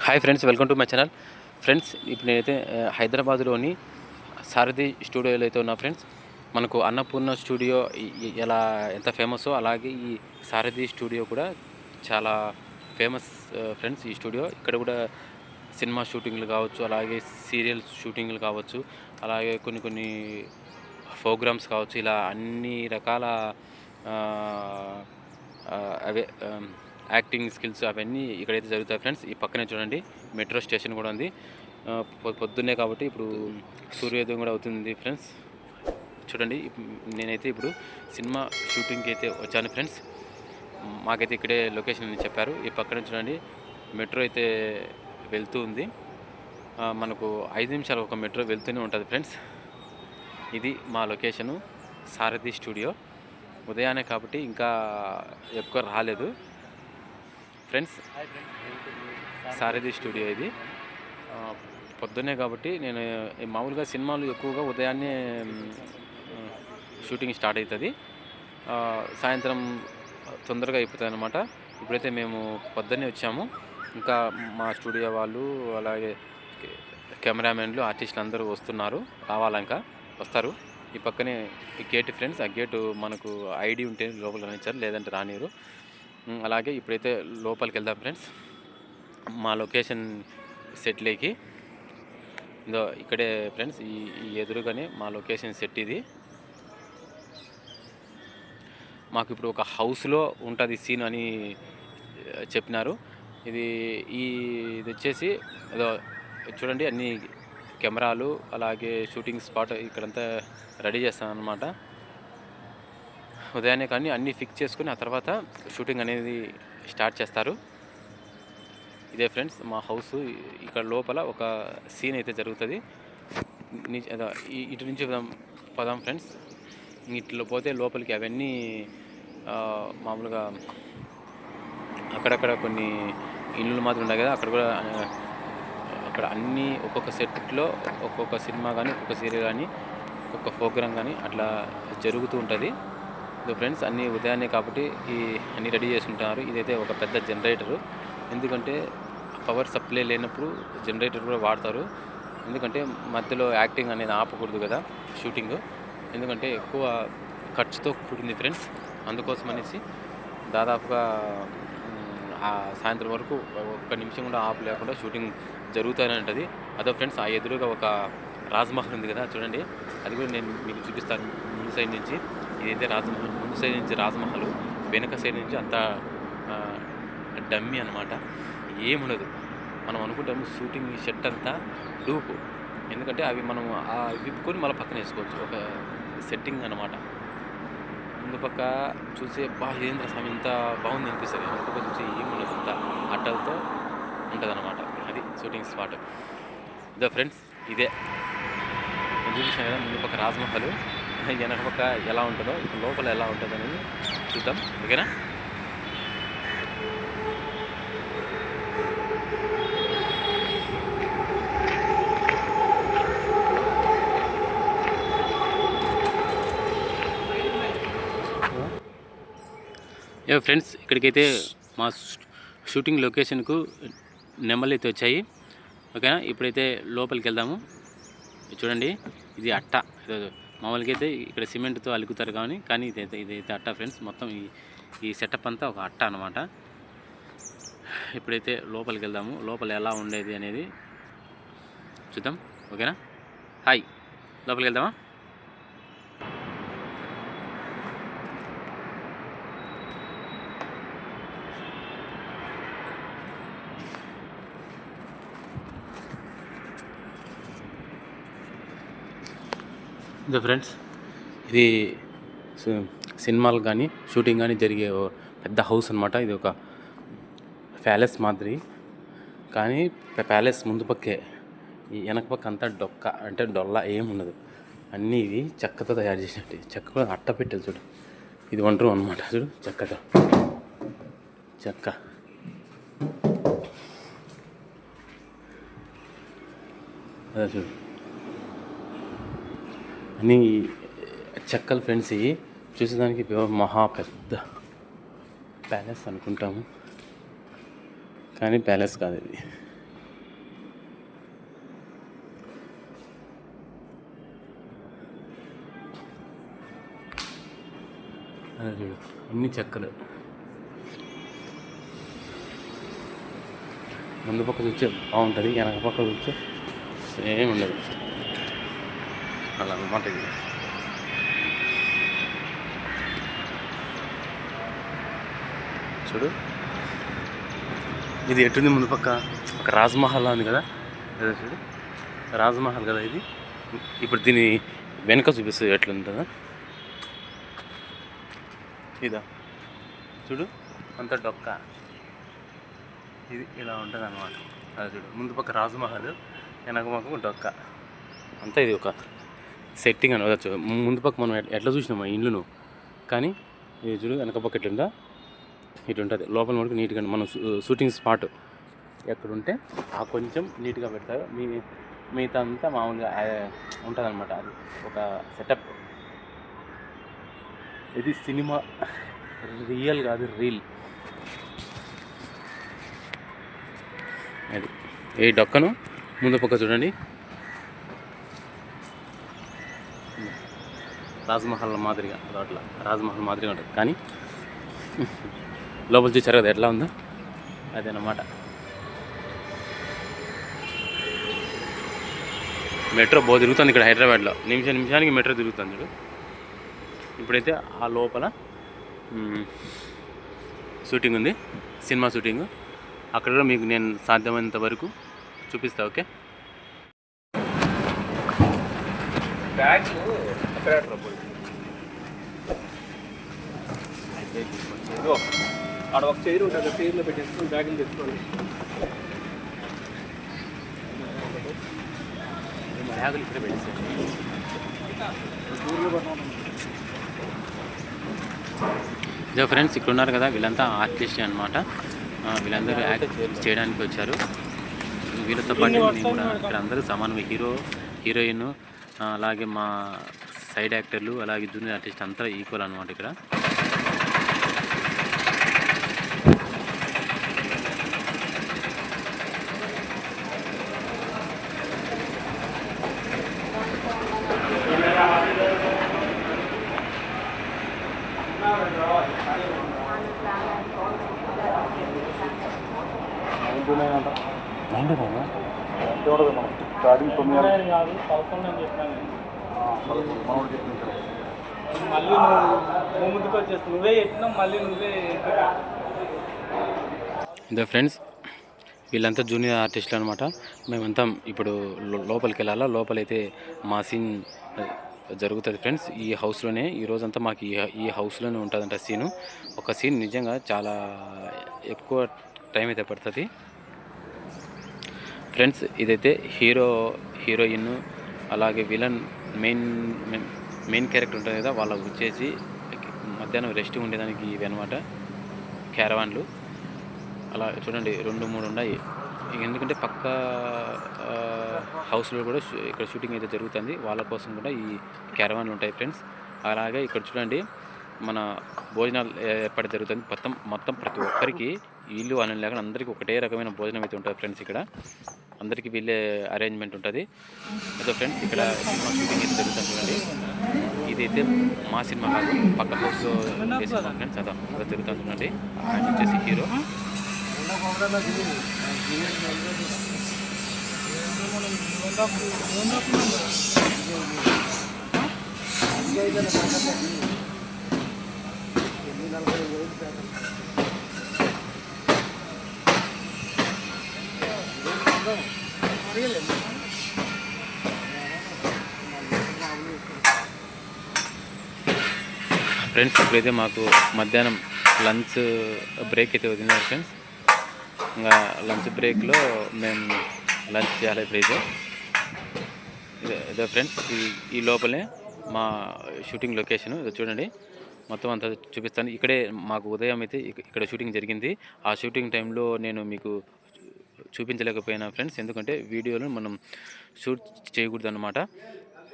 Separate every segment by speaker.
Speaker 1: Hi friends, welcome to my channel. Friends, ఇప్పుడు నేనైతే హైదరాబాద్లోని సారథి స్టూడియోలో అయితే ఉన్నా. ఫ్రెండ్స్, మనకు అన్నపూర్ణ స్టూడియో ఎలా ఎంత ఫేమస్సో అలాగే ఈ సారథి స్టూడియో కూడా చాలా ఫేమస్. ఫ్రెండ్స్, ఈ స్టూడియో ఇక్కడ కూడా సినిమా షూటింగ్లు కావచ్చు, అలాగే సీరియల్ షూటింగ్లు కావచ్చు, అలాగే కొన్ని ప్రోగ్రామ్స్ కావచ్చు, ఇలా అన్ని రకాల అవే యాక్టింగ్ స్కిల్స్ అవన్నీ ఇక్కడైతే జరుగుతాయి. ఫ్రెండ్స్, ఈ పక్కనే చూడండి మెట్రో స్టేషన్ కూడా ఉంది. పొద్దున్నే కాబట్టి ఇప్పుడు సూర్యోదయం కూడా అవుతుంది. ఫ్రెండ్స్, చూడండి నేనైతే ఇప్పుడు సినిమా షూటింగ్కి అయితే వచ్చాను. ఫ్రెండ్స్, మాకైతే ఇక్కడే లొకేషన్ అని చెప్పారు. ఈ పక్కన చూడండి మెట్రో అయితే వెళ్తూ ఉంది. మనకు 5 నిమిషాలు ఒక మెట్రో వెళ్తూనే ఉంటుంది. ఫ్రెండ్స్, ఇది మా లొకేషను సారథి స్టూడియో. ఉదయాన్నే కాబట్టి ఇంకా ఎక్కువ రాలేదు. ఫ్రెండ్స్, సారథి స్టూడియో ఇది పొద్దున్నే కాబట్టి నేను మామూలుగా సినిమాలు ఎక్కువగా ఉదయాన్నే షూటింగ్ స్టార్ట్ అవుతుంది, సాయంత్రం తొందరగా అయిపోతుంది అనమాట. ఇప్పుడైతే మేము పొద్దున్నే వచ్చాము. ఇంకా మా స్టూడియో వాళ్ళు అలాగే కెమెరామెన్లు ఆర్టిస్టులు అందరూ వస్తున్నారు, రావాలా ఇంకా వస్తారు. ఈ పక్కనే ఈ గేట్. ఫ్రెండ్స్, ఆ గేటు మనకు ఐడి ఉంటే లోపల రానిచ్చారు, లేదంటే రానియరు. అలాగే ఇప్పుడైతే లోపలికి వెళ్దాం. ఫ్రెండ్స్, మా లొకేషన్ సెట్లోకి ఇదో ఇక్కడే. ఫ్రెండ్స్, ఈ ఎదురుగానే మా లొకేషన్ సెట్ ఇది. మాకు ఇప్పుడు ఒక హౌస్లో ఉంటుంది సీన్ అని చెప్పినారు. ఇది వచ్చేసి ఏదో చూడండి, అన్ని కెమెరాలు అలాగే షూటింగ్ స్పాట్ ఇక్కడంతా రెడీ చేస్తాను అనమాట. ఉదయాన్నే కానీ అన్నీ ఫిక్స్ చేసుకుని ఆ తర్వాత షూటింగ్ అనేది స్టార్ట్ చేస్తారు. ఇదే ఫ్రెండ్స్ మా హౌస్. ఇక్కడ లోపల ఒక సీన్ అయితే జరుగుతుంది. ఇటు నుంచి పదాం ఫ్రెండ్స్. ఇట్లా పోతే లోపలికి అవన్నీ మామూలుగా అక్కడక్కడ కొన్ని ఇళ్ళు మాత్రం ఉన్నాయి కదా, అక్కడ కూడా అక్కడ అన్నీ ఒక్కొక్క సెట్లో ఒక్కొక్క సినిమా కానీ ఒక్కొక్క సీరియల్ కానీ ఒక్కొక్క ప్రోగ్రామ్ కానీ అట్లా జరుగుతూ ఉంటుంది. ఫ్రెండ్స్, అన్నీ ఉదయాన్నే కాబట్టి అన్నీ రెడీ చేసుకుంటున్నారు. ఇదైతే ఒక పెద్ద జనరేటరు, ఎందుకంటే పవర్ సప్లై లేనప్పుడు జనరేటర్ కూడా వాడతారు. ఎందుకంటే మధ్యలో యాక్టింగ్ అనేది ఆపకూడదు కదా షూటింగ్, ఎందుకంటే ఎక్కువ ఖర్చుతో కూడింది. ఫ్రెండ్స్, అందుకోసం అనేసి దాదాపుగా సాయంత్రం వరకు ఒక్క నిమిషం కూడా ఆపు లేకుండా షూటింగ్ జరుగుతూనే ఉంటుంది. అదో ఫ్రెండ్స్, ఆ ఎదురుగా ఒక రాజ్మహల్ ఉంది కదా, చూడండి. అది కూడా నేను మీకు చూపిస్తాను ముందు సైడ్ నుంచి. ఇదైతే రాజ్మహల్. ముందు సైడ్ నుంచి రాజ్మహల్, వెనక సైడ్ నుంచి అంతా డమ్మీ అనమాట, ఏముండదు. మనం అనుకుంటాము షూటింగ్ షెట్ అంతా డూపు, ఎందుకంటే అవి మనం విప్పుకొని మళ్ళీ పక్కన వేసుకోవచ్చు. ఒక సెట్టింగ్ అనమాట. ముందు పక్క చూసే ఇదేంద్ర స్వామి ఇంత బాగుంది అనిపిస్తుంది, ఒక పక్క చూసి ఏముండదు, అంతా అట్టలతో ఉంటుంది అనమాట. అది షూటింగ్ స్పాట్. ఇదో ఫ్రెండ్స్, ఇదే నేను చూపించాను కదా, ముందు పక్క రాజ్మహల్, వెనక పక్క ఎలా ఉంటుందో ఇప్పుడు లోపల ఎలా ఉంటుంది అనేది చూద్దాం. ఓకేనా? ఫ్రెండ్స్, ఇక్కడికైతే మా షూటింగ్ లొకేషన్కు నెమళ్ళు అయితే వచ్చాయి. ఓకేనా? ఇప్పుడైతే లోపలికి వెళ్దాము. చూడండి, ఇది అట్ట. మామూలుగా అయితే ఇక్కడ సిమెంట్తో అలుకుతారు కానీ ఇదైతే అట్ట. ఫ్రెండ్స్, మొత్తం ఈ సెటప్ అంతా ఒక అట్ట అనమాట. ఇప్పుడైతే లోపలికి వెళ్దాము. లోపల ఎలా ఉండేది అనేది చూద్దాం. ఓకేనా? హాయ్, లోపలికి వెళ్దామా? ఇదే ఫ్రెండ్స్, ఇది సినిమాలు కానీ షూటింగ్ కానీ జరిగే పెద్ద హౌస్ అనమాట. ఇది ఒక ప్యాలెస్ మాదిరి, కానీ ప్యాలెస్ ముందు పక్కే, ఈ వెనక పక్క అంతా డొక్క అంటే డొల్ల ఏముండదు. అన్నీ ఇవి చెక్కతో తయారు చేసినట్టు. చెక్క అట్ట పెట్టాలి చూడు. ఇది 1 రూమ్ అనమాట. చూడు, చెక్క అదే చూడు, అన్నీ చెక్కలు. ఫ్రెండ్స్, ఇవి చూసేదానికి మహా పెద్ద ప్యాలెస్ అనుకుంటాము, కానీ ప్యాలెస్ కాదు ఇది. చూడు అన్ని చెక్కలు. ముందు పక్క చూస్తే బాగుంటుంది, వెనక పక్క చూస్తే ఏమి ఉండదు. అలా అన్నమాట ఇది. చూడు ఇది ఎటుంది ముందు పక్క ఒక రాజ్మహల్ ఉంది కదా, చూడు రాజ్మహల్ కదా ఇది. ఇప్పుడు దీని వెనక చూపిస్తుంది ఎట్లుంటుందా. ఇదా చూడు అంత డొక్క, ఇది ఇలా ఉంటుంది అన్నమాట. అది చూడు ముందు పక్క రాజ్మహల్, వెనక పక్క డొక్క, అంతా ఇది ఒక సెట్టింగ్ అనవచ్చు. ముందు పక్క మనం ఎట్లా చూసినాం ఆ ఇల్లును, కానీ ఇది చూడు వెనక పక్క ఎట్లుందా ఇటు ఉంటుంది. లోపల మనకు నీట్గా మనం షూటింగ్ స్పాట్ ఎక్కడుంటే ఆ కొంచెం నీట్గా పెడతారు. మిగతా అంతా మామూలుగా ఉంటుంది అనమాట. అది ఒక సెటప్. ఇది సినిమా రియల్ కాదు, రీల్. అది ఈ డొక్కను ముందు పక్క చూడండి, రాజ్మహల్ మాదిరిగా అట్లా రాజ్మహల్ మాదిరిగా ఉంటుంది. కానీ లోపల చూసారు కదా ఎట్లా ఉందో, అదేనమాట. మెట్రో బాగా తిరుగుతుంది ఇక్కడ హైదరాబాద్లో, నిమిషానికి మెట్రో తిరుగుతుంది చూడు. ఇప్పుడైతే ఆ లోపల షూటింగ్ ఉంది, సినిమా షూటింగ్. అక్కడ కూడా మీకు నేను సాధ్యమైనంత వరకు చూపిస్తా. ఓకే,
Speaker 2: ఆడ ఒక చైర్ ఉంటుంది, చైర్లో పెట్టేసుకొని బ్యాగులు తెచ్చుకోవాలి.
Speaker 1: బ్యాగులు ఇక్కడ పెట్టేసి ఇదే ఫ్రెండ్స్ ఇక్కడ ఉన్నారు కదా, వీళ్ళంతా ఆర్టిస్ట్ అనమాట. వీళ్ళందరూ యాక్ట్ చేయడానికి వచ్చారు. వీళ్ళతో పాటు నేను కూడా ఇక్కడ అందరూ సమానమే. హీరోయిన్ అలాగే మా సైడ్ యాక్టర్లు అలాగే జూనియర్ ఆర్టిస్ట్ అంతా ఈక్వల్ అనమాట ఇక్కడ.
Speaker 2: స్టార్టింగ్ 9 కాదు 11 అని చెప్పాను. మళ్ళీ నువ్వు ముందుకు వచ్చేస్తావు, నువ్వే చెప్పినావు మళ్ళీ నువ్వే.
Speaker 1: ఇదే ఫ్రెండ్స్ వీళ్ళంతా జూనియర్ ఆర్టిస్టులు అనమాట. మేమంతా ఇప్పుడు లోపలికి వెళ్ళాలా. లోపలైతే మా సీన్ జరుగుతుంది ఫ్రెండ్స్. ఈ హౌస్లోనే ఈరోజంతా మాకు ఈ హౌస్లోనే ఉంటుందంట సీను. ఒక సీన్ నిజంగా చాలా ఎక్కువ టైం అయితే పడుతుంది ఫ్రెండ్స్. ఇదైతే హీరోయిన్ అలాగే విలన్ మెయిన్ క్యారెక్టర్ ఉంటుంది కదా, వాళ్ళకు వచ్చేసి మధ్యాహ్నం రెస్ట్ ఉండేదానికి ఇవి అనమాట క్యారవాన్లు. అలా చూడండి 2-3 ఉన్నాయి. ఎందుకంటే పక్క హౌస్లో కూడా ఇక్కడ షూటింగ్ అయితే జరుగుతుంది. వాళ్ళ కోసం కూడా ఈ క్యారవాన్లు ఉంటాయి ఫ్రెండ్స్. అలాగే ఇక్కడ చూడండి మన భోజనాలు ఏర్పాటు జరుగుతుంది. మొత్తం ప్రతి ఒక్కరికి వీళ్ళు అని లేకుండా అందరికీ ఒకటే రకమైన భోజనం అయితే ఉంటుంది ఫ్రెండ్స్. ఇక్కడ అందరికీ వీళ్ళే అరేంజ్మెంట్ ఉంటుంది. అదే ఫ్రెండ్స్ ఇక్కడ సినిమా షూటింగ్ అయితే జరుగుతుంది చూడండి. ఇదైతే మా సినిమా కాదు, పక్క హౌస్లో సినిమా ఫ్రెండ్స్. అదే జరుగుతుంది చూడండి. ఆయన వచ్చేసి హీరో. ఫ్రెండ్స్ ఇప్పుడైతే మాకు మధ్యాహ్నం లంచ్ బ్రేక్ అయితే వదిలినారు ఫ్రెండ్స్. ఇంకా లంచ్ బ్రేక్లో మేము లంచ్ చేయాలి ఇప్పుడైతే. ఇదే ఫ్రెండ్స్ ఈ లోపలే మా షూటింగ్ లొకేషన్. ఇది చూడండి మొత్తం అంతా చూపిస్తాను. ఇక్కడే మాకు ఉదయం అయితే ఇక్కడ షూటింగ్ జరిగింది. ఆ షూటింగ్ టైంలో నేను మీకు చూపించలేకపోయినా ఫ్రెండ్స్, ఎందుకంటే వీడియోను మనం షూట్ చేయకూడదు అన్నమాట.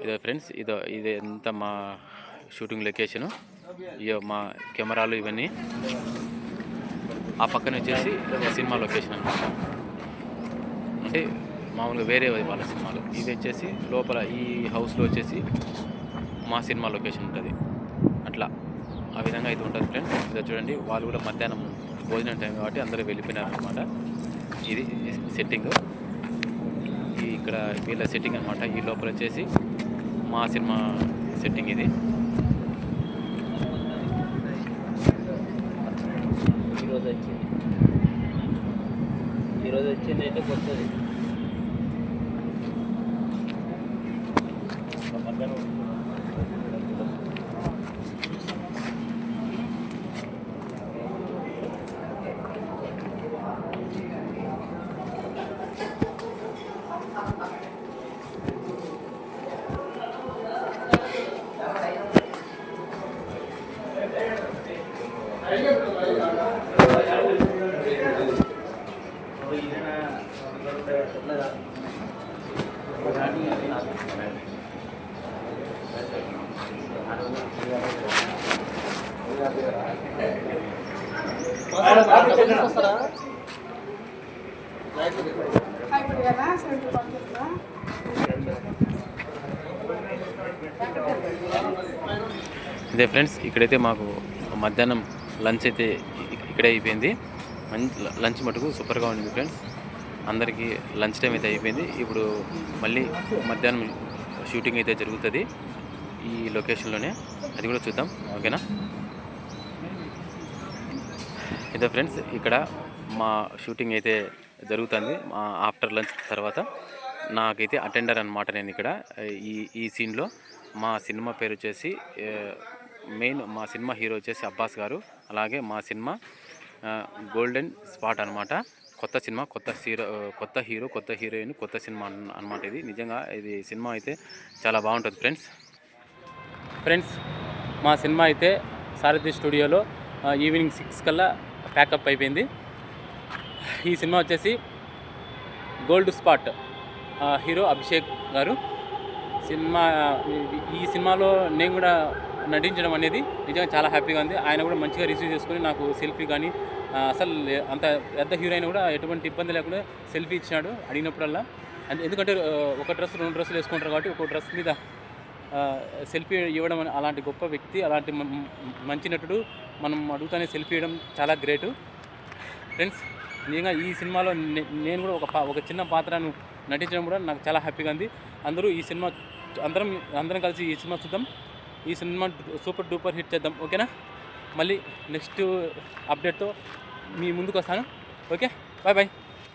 Speaker 1: ఇదే ఫ్రెండ్స్ ఇదంతా మా షూటింగ్ లొకేషను. ఇయో మా కెమెరాలు ఇవన్నీ. ఆ పక్కన వచ్చేసి సినిమా లొకేషన్ అనమాట. అంటే మామూలుగా వేరే వాళ్ళ సినిమాలు. ఇది వచ్చేసి లోపల ఈ హౌస్లో వచ్చేసి మా సినిమా లొకేషన్ ఉంటుంది. అట్లా ఆ విధంగా అయితే ఉంటుంది ఫ్రెండ్స్. ఇదో చూడండి, వాళ్ళు కూడా మధ్యాహ్నం భోజనం టైం కాబట్టి అందరూ వెళ్ళిపోయినారు అనమాట. ఇది సెట్టింగ్, ఇక్కడ వీళ్ళ సెట్టింగ్ అనమాట. ఈ లోపల వచ్చేసి మా సినిమా సెట్టింగ్ ఇది.
Speaker 3: ఈరోజు వచ్చింది అయితే కొత్తది.
Speaker 1: ఇదే ఫ్రెండ్స్, ఇక్కడైతే మాకు మధ్యాహ్నం లంచ్ అయితే ఇక్కడే అయిపోయింది. లంచ్ మటుకు సూపర్గా ఉండింది ఫ్రెండ్స్. అందరికీ లంచ్ టైం అయితే అయిపోయింది. ఇప్పుడు మళ్ళీ మధ్యాహ్నం షూటింగ్ అయితే జరుగుతుంది ఈ లొకేషన్లోనే, అది కూడా చూద్దాం. ఓకేనా? ఇదే ఫ్రెండ్స్, ఇక్కడ మా షూటింగ్ అయితే జరుగుతుంది. ఆఫ్టర్ లంచ్ తర్వాత నాకైతే అటెండర్ అనమాట. నేను ఇక్కడ ఈ సీన్లో మా సినిమా పేరు వచ్చేసి మెయిన్ మా సినిమా హీరో వచ్చేసి అబ్బాస్ గారు. అలాగే మా సినిమా గోల్డెన్ స్పాట్ అనమాట. కొత్త సినిమా, కొత్త హీరో, కొత్త హీరోయిన్, కొత్త సినిమా అనమాట. ఇది నిజంగా ఇది సినిమా అయితే చాలా బాగుంటుంది ఫ్రెండ్స్. మా సినిమా అయితే సారథి స్టూడియోలో ఈవినింగ్ 6 కల్లా ప్యాకప్ అయిపోయింది. ఈ సినిమా వచ్చేసి గోల్డ్ స్పాట్, హీరో అభిషేక్ గారు. ఈ సినిమాలో నేను కూడా నటించడం అనేది నిజంగా చాలా హ్యాపీగా ఉంది. ఆయన కూడా మంచిగా రిసీవ్ చేసుకొని నాకు సెల్ఫీ కానీ, అసలు అంత పెద్ద హీరోయిన్ కూడా ఎటువంటి ఇబ్బంది లేకుండా సెల్ఫీ ఇచ్చినాడు అడిగినప్పుడల్లా. ఎందుకంటే ఒక డ్రెస్ 2 డ్రెస్సులు వేసుకుంటారు కాబట్టి ఒక డ్రెస్ మీద సెల్ఫీ ఇవ్వడం అలాంటి గొప్ప వ్యక్తి, అలాంటి మంచి నటుడు మనం అడుగుతానే సెల్ఫీ ఇవ్వడం చాలా గ్రేటు ఫ్రెండ్స్. నిజంగా ఈ సినిమాలో నేను కూడా ఒక చిన్న పాత్రను నటించడం కూడా నాకు చాలా హ్యాపీగా ఉంది. అందరూ ఈ సినిమా అందరం కలిసి ఈ సినిమా చూద్దాం. ఈ సినిమా సూపర్ డూపర్ హిట్ చేద్దాం. ఓకేనా? మళ్ళీ నెక్స్ట్ అప్డేట్తో మీ ముందుకు వస్తాను. Okay, bye bye.